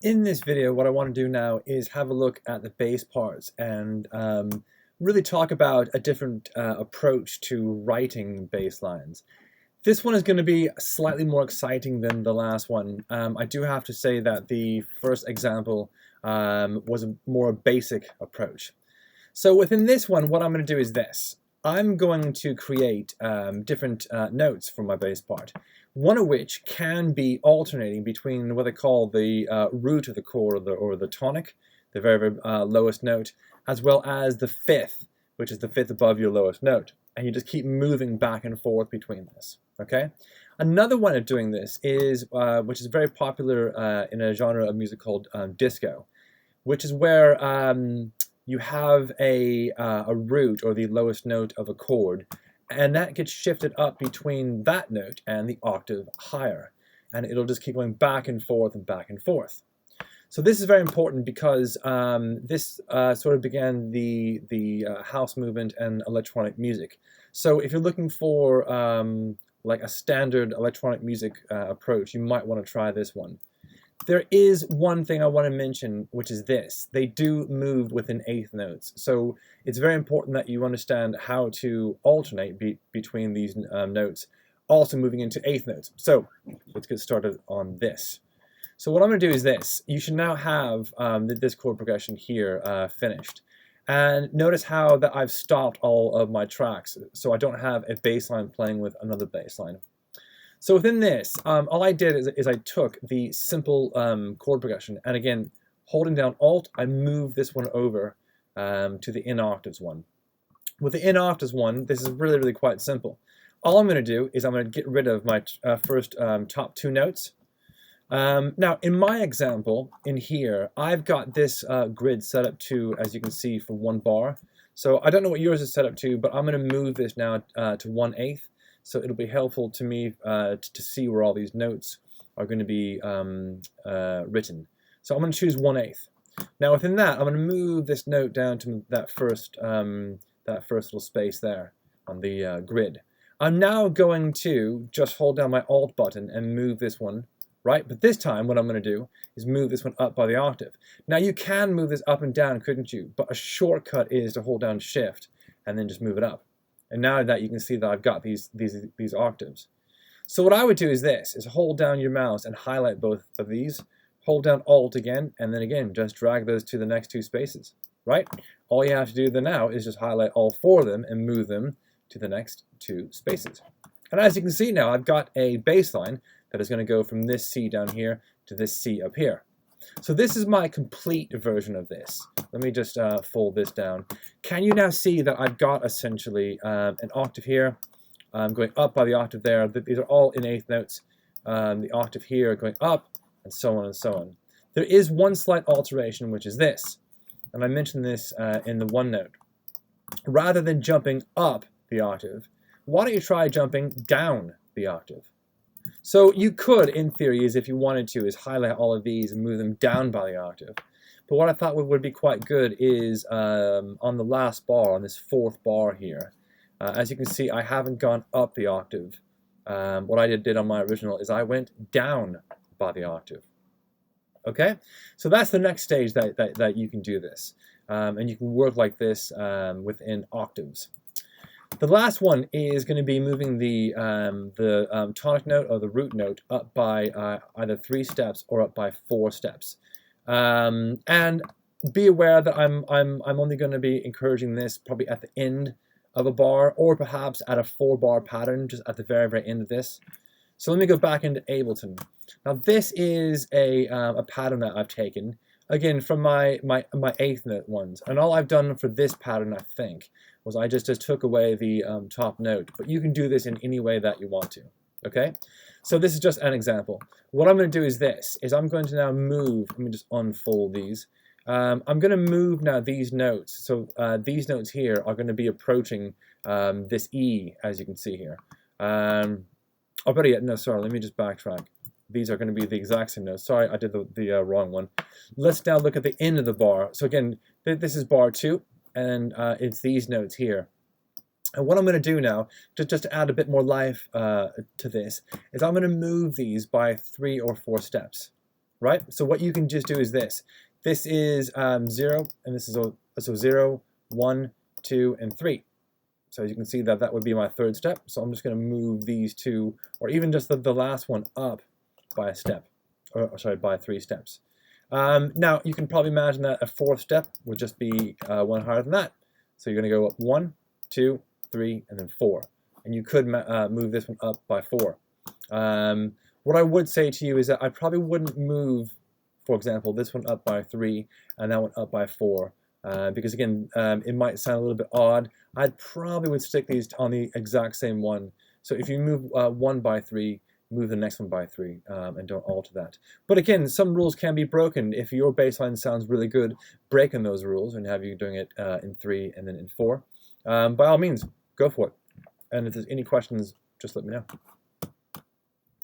In this video, what I want to do now is have a look at the bass parts and really talk about a different approach to writing bass lines. This one is going to be slightly more exciting than the last one. I do have to say that the first example was a more basic approach. So within this one, what I'm going to do is this. I'm going to create different notes for my bass part, one of which can be alternating between what they call the root of the chord or the tonic, the very lowest note, as well as the fifth, which is the fifth above your lowest note. And you just keep moving back and forth between this, okay? Another way of doing this is, which is very popular in a genre of music called disco, which is where you have a root or the lowest note of a chord, and that gets shifted up between that note and the octave higher, and it'll just keep going back and forth and back and forth. So this is very important because this sort of began the house movement and electronic music. So if you're looking for like a standard electronic music approach, you might want to try this one. There is one thing I want to mention, which is this. They do move within eighth notes. So it's very important that you understand how to alternate between these notes, also moving into eighth notes. So let's get started on this. So what I'm going to do is this. You should now have this chord progression here finished. And notice how that I've stopped all of my tracks, so I don't have a bass line playing with another bass line. So within this, all I did is I took the simple chord progression, and again, holding down Alt, I moved this one over to the in octaves one. With the in octaves one, this is really quite simple. All I'm going to do is I'm going to get rid of my first top two notes. Now, in my example, in here, I've got this grid set up to, as you can see, for 1 bar. So I don't know what yours is set up to, but I'm going to move this now to 1/8. So it'll be helpful to me to see where all these notes are going to be written. So I'm going to choose 1/8. Now within that, I'm going to move this note down to that first little space there on the grid. I'm now going to just hold down my Alt button and move this one, right? But this time what I'm going to do is move this one up by the octave. Now you can move this up and down, couldn't you? But a shortcut is to hold down Shift and then just move it up. And now that you can see that I've got these octaves. So what I would do is this, is hold down your mouse and highlight both of these, hold down Alt again, and then again, just drag those to the next two spaces, right? All you have to do then now is just highlight all 4 of them and move them to the next 2 spaces. And as you can see now, I've got a bass line that is going to go from this C down here to this C up here. So this is my complete version of this. Let me just fold this down. Can you now see that I've got essentially an octave here, going up by the octave there. These are all in eighth notes. The octave here going up, and so on and so on. There is one slight alteration, which is this. And I mentioned this in the one note. Rather than jumping up the octave, why don't you try jumping down the octave? So you could, in theory, if you wanted to, is highlight all of these and move them down by the octave. But what I thought would be quite good is on the last bar, on this 4th bar here. As you can see, I haven't gone up the octave. What I did on my original is I went down by the octave. Okay? So that's the next stage that you can do this. And you can work like this within octaves. The last one is going to be moving the tonic note or the root note up by either 3 steps or up by 4 steps. And be aware that I'm only going to be encouraging this probably at the end of a bar, or perhaps at a 4-bar pattern, just at the very end of this. So let me go back into Ableton. Now this is a pattern that I've taken, again, from my 8th note ones. And all I've done for this pattern, I think, was I just took away the top note. But you can do this in any way that you want to. Okay? So this is just an example. What I'm going to do is this, is I'm going to now move, let me just unfold these. I'm going to move now these notes. So these notes here are going to be approaching this E, as you can see here. Oh, better yet, no, sorry, let me just backtrack. These are going to be the exact same notes. Sorry, I did the wrong one. Let's now look at the end of the bar. So again, this is bar 2, and it's these notes here. And what I'm going to do now, just to add a bit more life to this, is I'm going to move these by 3 or 4 steps. right? So what you can just do is this. This is 0, and this is so 0, 1, 2, and 3. So as you can see that would be my third step. So I'm just going to move these two, or even just the last one up by a step, or sorry, by 3 steps. Now you can probably imagine that a fourth step would just be one higher than that. So you're going to go up 1, 2, 3, and then 4. And you could move this one up by 4. What I would say to you is that I probably wouldn't move, for example, this one up by 3 and that one up by 4. Because again, it might sound a little bit odd. I probably would stick these on the exact same one. So if you move 1 by 3, move the next one by 3, and don't alter that. But again, some rules can be broken. If your baseline sounds really good, breaking those rules and have you doing it in 3 and then in 4, by all means, go for it. And if there's any questions, just let me know.